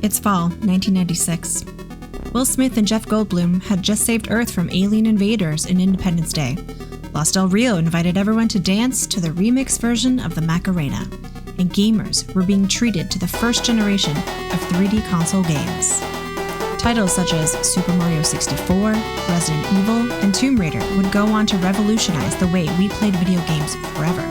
It's fall, 1996. Will Smith and Jeff Goldblum had just saved Earth from alien invaders in Independence Day. Los Del Rio invited everyone to dance to the remix version of the Macarena, and gamers were being treated to the first generation of 3D console games. Titles such as Super Mario 64, Resident Evil, and Tomb Raider would go on to revolutionize the way we played video games forever.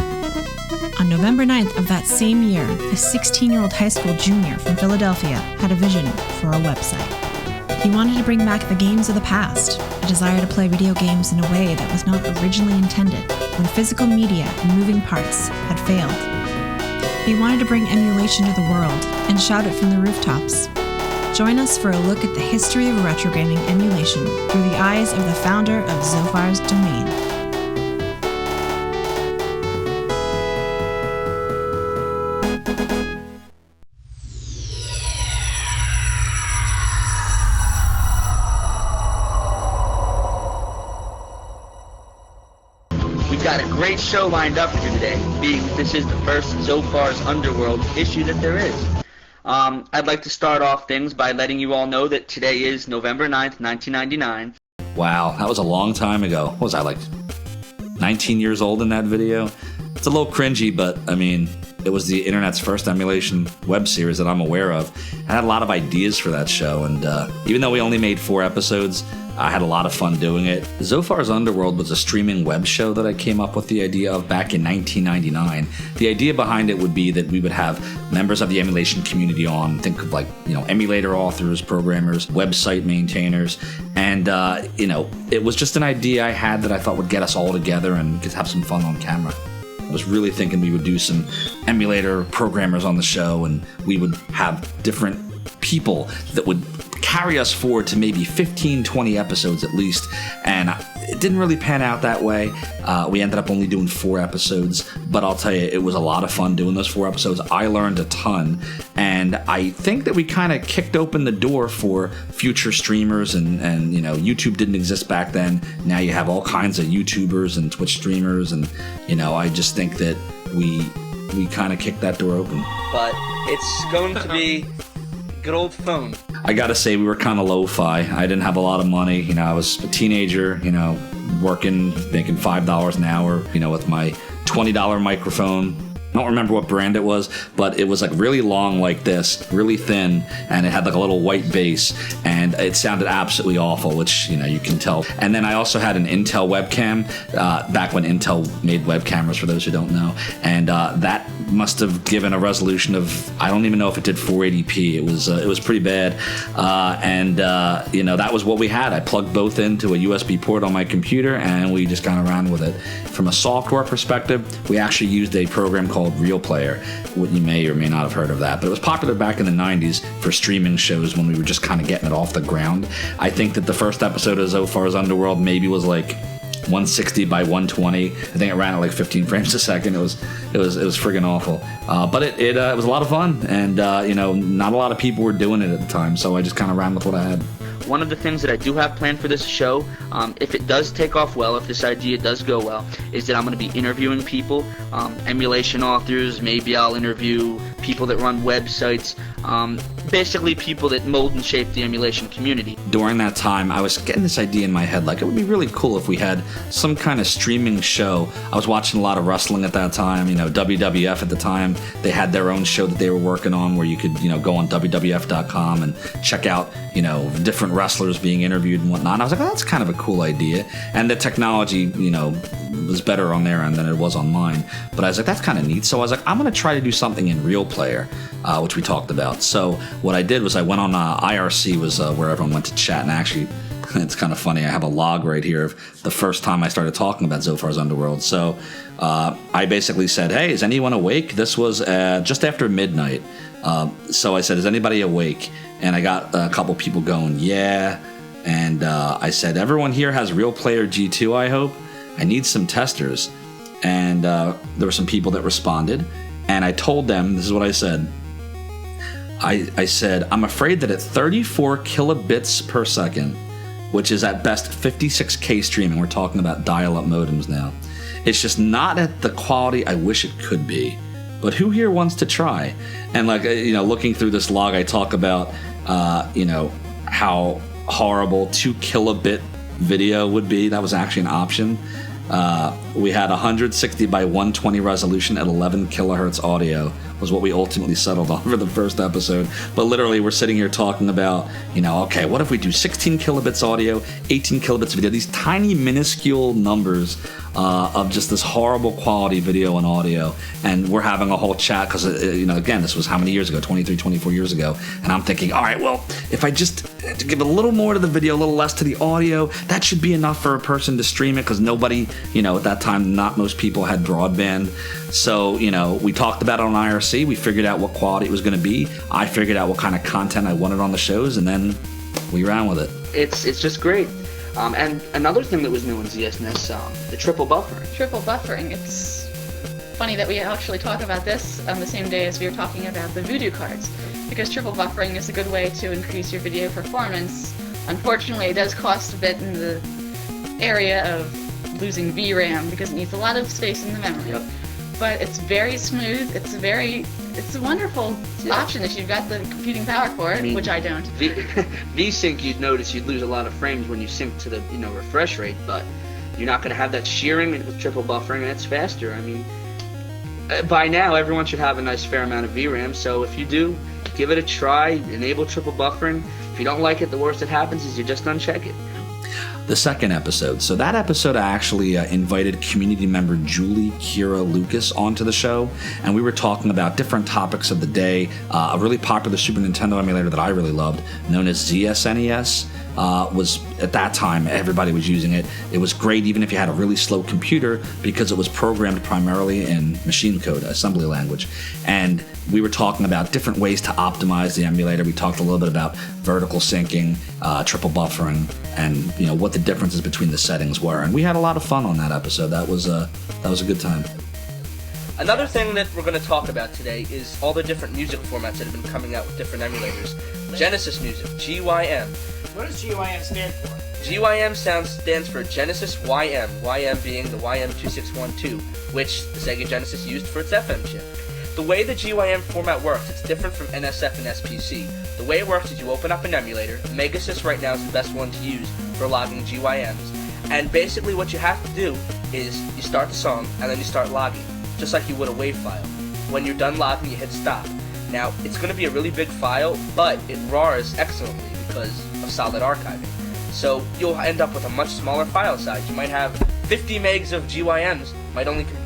On November 9th of that same year, a 16-year-old high school junior from Philadelphia had a vision for a website. He wanted to bring back the games of the past, a desire to play video games in a way that was not originally intended when physical media and moving parts had failed. He wanted to bring emulation to the world and shout it from the rooftops. Join us for a look at the history of retrogaming emulation through the eyes of the founder of Zophar's domain. We've got a great show lined up for you today, being this is the first Zophar's Underworld issue that there is. I'd like to start off things by letting you all know that today is November 9th, 1999. Wow, that was a long time ago. What was I, like 19 years old in that video? It's a little cringy, but I mean, it was the internet's first emulation web series that I'm aware of. I had a lot of ideas for that show, and even though we only made 4 episodes, I had a lot of fun doing it. Zophar's Underworld was a streaming web show that I came up with the idea of back in 1999. The idea behind it would be that we would have members of the emulation community on. Think of like, emulator authors, programmers, website maintainers. And, it was just an idea I had that I thought would get us all together and get to have some fun on camera. I was really thinking we would do some emulator programmers on the show, and we would have different people that would carry us forward to maybe 15, 20 episodes at least, and it didn't really pan out that way. We ended up only doing 4 episodes, but I'll tell you, it was a lot of fun doing those 4 episodes. I learned a ton, and I think that we kind of kicked open the door for future streamers, and YouTube didn't exist back then. Now you have all kinds of YouTubers and Twitch streamers, and I just think that we kind of kicked that door open. But it's going to be good old phone. I gotta say, we were kind of lo-fi. I didn't have a lot of money. I was a teenager, working, making $5 an hour, with my $20 microphone. I don't remember what brand it was, but it was like really long like this, really thin, and it had like a little white bass, and it sounded absolutely awful, which, you can tell. And then I also had an Intel webcam, back when Intel made web cameras, for those who don't know, and that must have given a resolution of, I don't even know if it did 480p. It was pretty bad, and that was what we had. I plugged both into a USB port on my computer, and we just kind of ran with it. From a software perspective, we actually used a program called RealPlayer. You may or may not have heard of that, but it was popular back in the 90s for streaming shows when we were just kind of getting it off the ground. I think that the first episode of Zophar's Underworld maybe was like 160 by 120. I think it ran at like 15 frames a second. It was friggin' awful. But it was a lot of fun, and not a lot of people were doing it at the time, so I just kind of ran with what I had. One of the things that I do have planned for this show, if it does take off well, if this idea does go well, is that I'm going to be interviewing people, emulation authors. Maybe I'll interview people that run websites, basically people that mold and shape the emulation community. During that time, I was getting this idea in my head, like it would be really cool if we had some kind of streaming show. I was watching a lot of wrestling at that time, WWF at the time. They had their own show that they were working on where you could, go on WWF.com and check out, different wrestlers being interviewed and whatnot. And I was like, oh, that's kind of a cool idea. And the technology, was better on their end than it was on mine. But I was like, that's kind of neat. So I was like, I'm going to try to do something in RealPlayer, which we talked about. So what I did was I went on IRC, was where everyone went to chat. And actually, it's kind of funny. I have a log right here of the first time I started talking about Zophar's Underworld. So I basically said, hey, is anyone awake? This was just after midnight. So I said, is anybody awake? And I got a couple people going, yeah. And I said, everyone here has RealPlayer G2, I hope. I need some testers. And there were some people that responded. And I told them, this is what I said. I said, I'm afraid that at 34 kilobits per second, which is at best 56K streaming, we're talking about dial-up modems now, it's just not at the quality I wish it could be. but who here wants to try? And like, looking through this log, I talk about, how horrible 2 kilobit video would be. That was actually an option. We had 160 by 120 resolution at 11 kilohertz audio was what we ultimately settled on for the first episode. But literally, we're sitting here talking about, okay, what if we do 16 kilobits audio, 18 kilobits video, these tiny minuscule numbers of just this horrible quality video and audio. And we're having a whole chat because, again, this was how many years ago, 23, 24 years ago. And I'm thinking, all right, well, if I just give a little more to the video, a little less to the audio, that should be enough for a person to stream it because nobody, at that time, not most people had broadband. So, we talked about it on IRC. We figured out what quality it was going to be. I figured out what kind of content I wanted on the shows, and then we ran with it. It's just great. And another thing that was new in ZSNES, the triple buffering. Triple buffering. It's funny that we actually talk about this on the same day as we were talking about the Voodoo cards, because triple buffering is a good way to increase your video performance. Unfortunately, it does cost a bit in the area of losing VRAM because it needs a lot of space in the memory. Yep. But it's very smooth. It's a wonderful option if you've got the computing power for it, which I don't. V-Sync, you'd notice you'd lose a lot of frames when you sync to the refresh rate, but you're not going to have that shearing with triple buffering, and it's faster. I mean, by now everyone should have a nice fair amount of VRAM, so if you do, give it a try, enable triple buffering. If you don't like it, the worst that happens is you just uncheck it. The second episode. So that episode, I actually invited community member Julie Kira Lucas onto the show, and we were talking about different topics of the day. A really popular Super Nintendo emulator that I really loved, known as ZSNES, was, at that time, everybody was using it. It was great even if you had a really slow computer because it was programmed primarily in machine code, assembly language. And we were talking about different ways to optimize the emulator. We talked a little bit about vertical syncing, triple buffering, and what the differences between the settings were. And we had a lot of fun on that episode. That was a good time. Another thing that we're going to talk about today is all the different music formats that have been coming out with different emulators. Genesis Music, GYM. What does GYM stand for? GYM stands for Genesis YM, YM being the YM2612, which the Sega Genesis used for its FM chip. The way the GYM format works, it's different from NSF and SPC. The way it works is you open up an emulator. Megasys right now is the best one to use for logging GYMs. And basically what you have to do is you start the song and then you start logging, just like you would a WAV file. When you're done logging, you hit stop. Now, it's going to be a really big file, but it RARs excellently because of solid archiving. So you'll end up with a much smaller file size. You might have 50 megs of GYMs.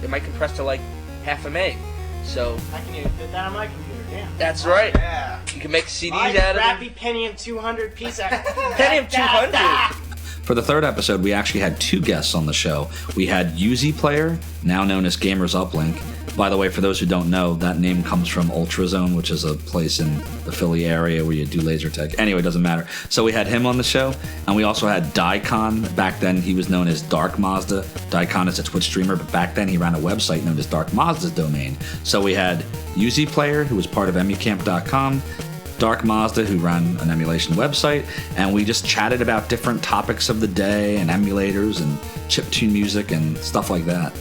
It might compress to like half a meg. So I can even fit that on my computer, damn. That's right. Yeah. You can make CDs My out of it. crappy Pentium 200 piece. Pentium 200. For the third episode, we actually had 2 guests on the show. We had RealPlayer, now known as Gamers Uplink. By the way, for those who don't know, that name comes from Ultrazone, which is a place in the Philly area where you do laser tag. Anyway, it doesn't matter. So we had him on the show, and we also had Daikon. Back then, he was known as Dark Mazda. Daikon is a Twitch streamer, but back then he ran a website known as Dark Mazda's domain. So we had RealPlayer, who was part of emucamp.com, Dark Mazda, who ran an emulation website, and we just chatted about different topics of the day and emulators and chiptune music and stuff like that.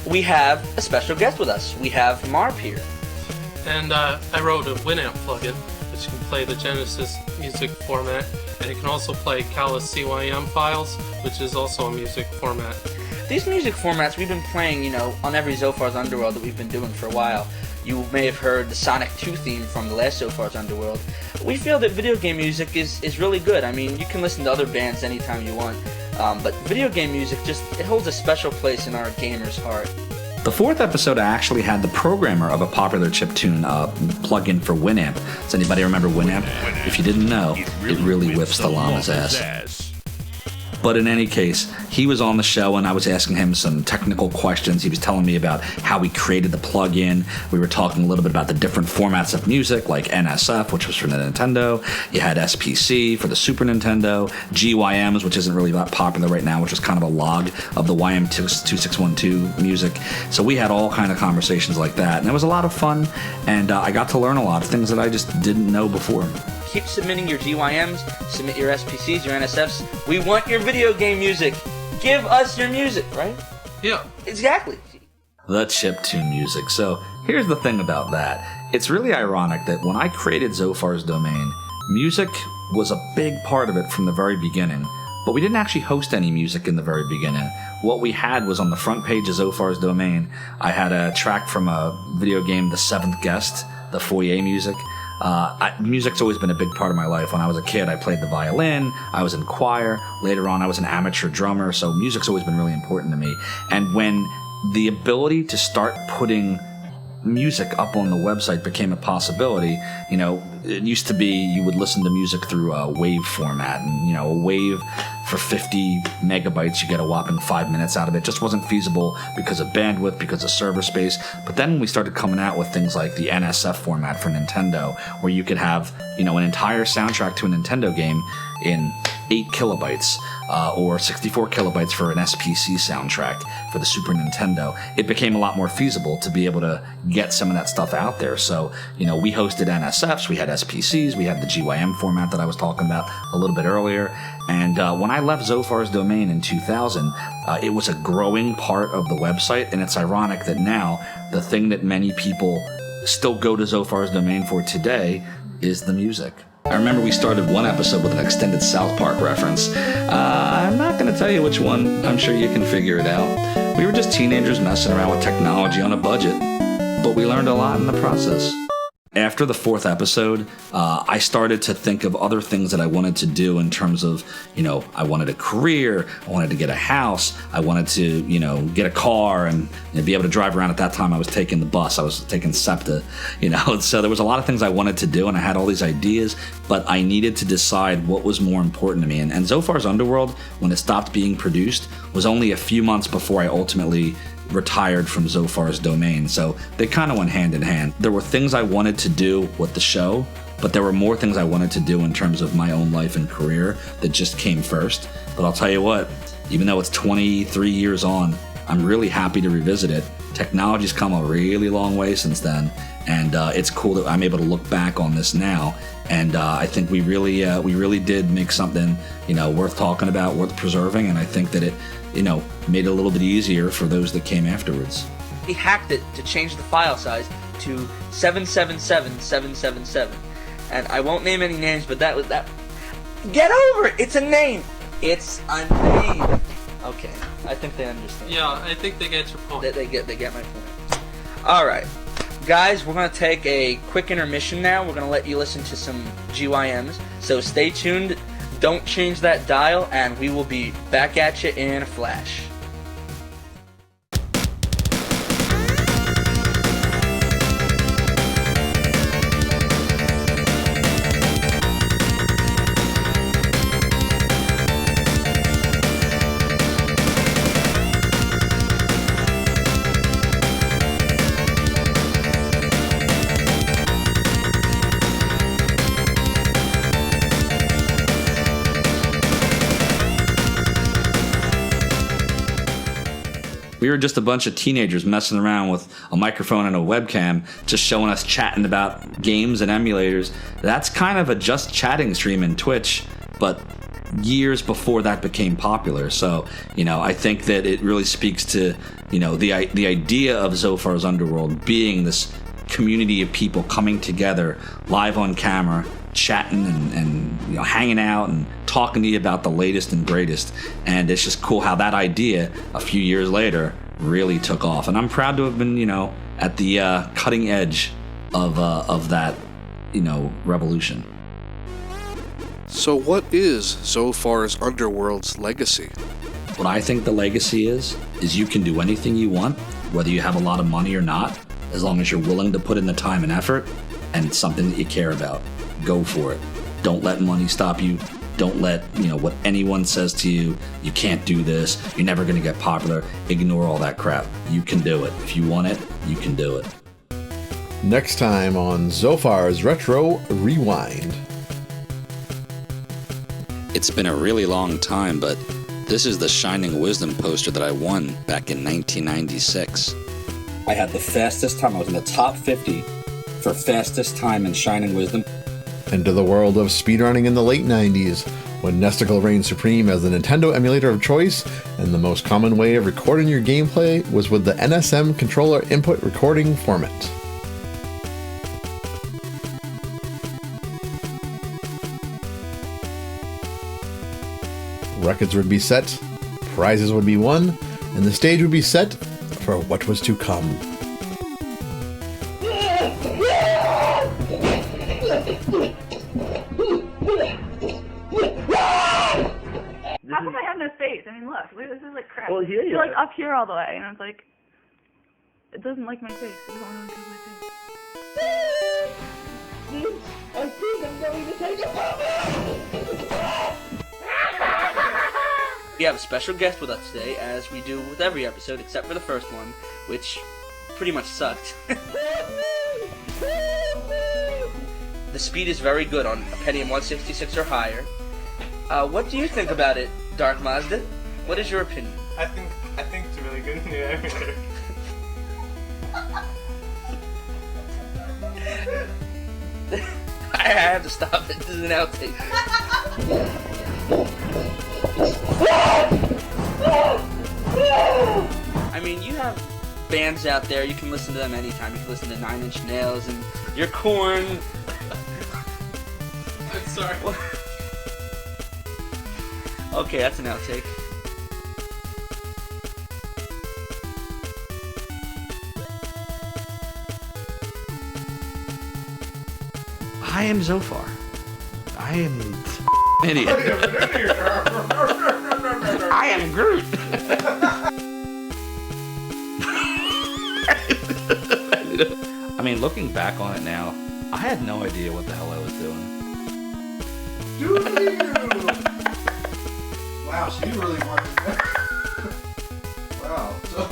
We have a special guest with us. We have Marp here. And I wrote a Winamp plugin, which can play the Genesis music format, and it can also play Callus CYM files, which is also a music format. These music formats we've been playing, on every Zophar's Underworld that we've been doing for a while. You may have heard the Sonic 2 theme from the last Zophar's Underworld. We feel that video game music is really good. I mean, you can listen to other bands anytime you want, but video game music it holds a special place in our gamers' heart. The fourth episode, I actually had the programmer of a popular chiptune plugin for Winamp. Does anybody remember Winamp? If you didn't know, it really whips the llama's ass. But in any case, he was on the show and I was asking him some technical questions. He was telling me about how he created the plugin. We were talking a little bit about the different formats of music, like NSF, which was for the Nintendo. You had SPC for the Super Nintendo, GYMs, which isn't really that popular right now, which is kind of a log of the YM2612 music. So we had all kind of conversations like that, and it was a lot of fun, and I got to learn a lot of things that I just didn't know before. Keep submitting your GYMs, submit your SPCs, your NSFs. We want your video game music. Give us your music, right? Yeah. Exactly. The chiptune music. So here's the thing about that. It's really ironic that when I created Zophar's domain, music was a big part of it from the very beginning. But we didn't actually host any music in the very beginning. What we had was on the front page of Zophar's domain, I had a track from a video game, The Seventh Guest, the foyer music. Music's always been a big part of my life. When I was a kid, I played the violin, I was in choir. Later on, I was an amateur drummer, so music's always been really important to me. And when the ability to start putting music up on the website became a possibility, it used to be you would listen to music through a wave format, and a wave for 50 megabytes, you get a whopping 5 minutes out of it. It just wasn't feasible because of bandwidth, because of server space. But then when we started coming out with things like the NSF format for Nintendo, where you could have an entire soundtrack to a Nintendo game in 8 kilobytes or 64 kilobytes for an SPC soundtrack for the Super Nintendo, it became a lot more feasible to be able to get some of that stuff out there. So, we hosted NSFs, we had SPCs, we had the GYM format that I was talking about a little bit earlier. And when I left Zophar's domain in 2000, it was a growing part of the website. And it's ironic that now the thing that many people still go to Zophar's domain for today is the music. I remember we started one episode with an extended South Park reference. I'm not going to tell you which one. I'm sure you can figure it out. We were just teenagers messing around with technology on a budget, but we learned a lot in the process. After the 4th episode, I started to think of other things that I wanted to do in terms of, I wanted a career, I wanted to get a house, I wanted to, get a car and be able to drive around. At that time, I was taking the bus, I was taking SEPTA, so there was a lot of things I wanted to do, and I had all these ideas, but I needed to decide what was more important to me. And Zophar's Underworld, when it stopped being produced, was only a few months before I ultimately retired from Zophar's domain, so they kind of went hand in hand. There were things I wanted to do with the show, but there were more things I wanted to do in terms of my own life and career that just came first. But I'll tell you what, even though it's 23 years on, I'm really happy to revisit it. Technology's come a really long way since then, and it's cool that I'm able to look back on this now. And I think we really did make something worth talking about, worth preserving, and I think that it made it a little bit easier for those that came afterwards. He hacked it to change the file size to 777777. And I won't name any names, but that was that. Get over it! It's a name! It's a name! Okay, I think they understand. Yeah, I think they get your point. They get my point. Alright. Guys, we're going to take a quick intermission now. We're going to let you listen to some GYMs. So stay tuned. Don't change that dial, and we will be back at you in a flash. We were just a bunch of teenagers messing around with a microphone and a webcam, just showing us chatting about games and emulators. That's kind of a just chatting stream in Twitch, but years before that became popular. So, I think that it really speaks to, the idea of Zophar's Underworld being this community of people coming together live on camera, chatting and hanging out and talking to you about the latest and greatest. And it's just cool how that idea a few years later really took off, and I'm proud to have been at the cutting edge of that revolution. So what is Zophar's Underworld's legacy? What I think the legacy is you can do anything you want, whether you have a lot of money or not, as long as you're willing to put in the time and effort and it's something that you care about. Go for it. Don't let money stop you. Don't let, what anyone says to you, you can't do this, you're never going to get popular. Ignore all that crap. You can do it. If you want it, you can do it. Next time on Zophar's Retro Rewind. It's been a really long time, but this is the Shining Wisdom poster that I won back in 1996. I had the fastest time. I was in the top 50 for fastest time in Shining Wisdom. Into the world of speedrunning in the late 90s, when Nesticle reigned supreme as the Nintendo emulator of choice, and the most common way of recording your gameplay was with the NSM controller input recording format. Records would be set, prizes would be won, and the stage would be set for what was to come. How come I have no face? I mean, look, this is like crap. Well, here you You're like are. up here all the way, and it's like, it doesn't like my face. It doesn't want to my face. I think I'm going to take a We have a special guest with us today, as we do with every episode except for the first one, which pretty much sucked. The speed is very good on a Pentium 166 or higher. What do you think about it, Dark Mazda? What is your opinion? I think it's a really good new emulator. I have to stop it. This is an outtake. I mean, you have bands out there. You can listen to them anytime. You can listen to Nine Inch Nails and your Korn. I'm sorry. Okay, that's an outtake. I am Zophar. I am an idiot. I am Groot. I mean, looking back on it now, I had no idea what the hell I was doing. Wow, so you really wanted that. Wow. So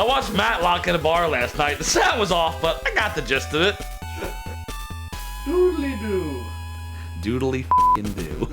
I watched Matlock in a bar last night. The sound was off, but I got the gist of it. doodly-doo. Doodly f***ing do.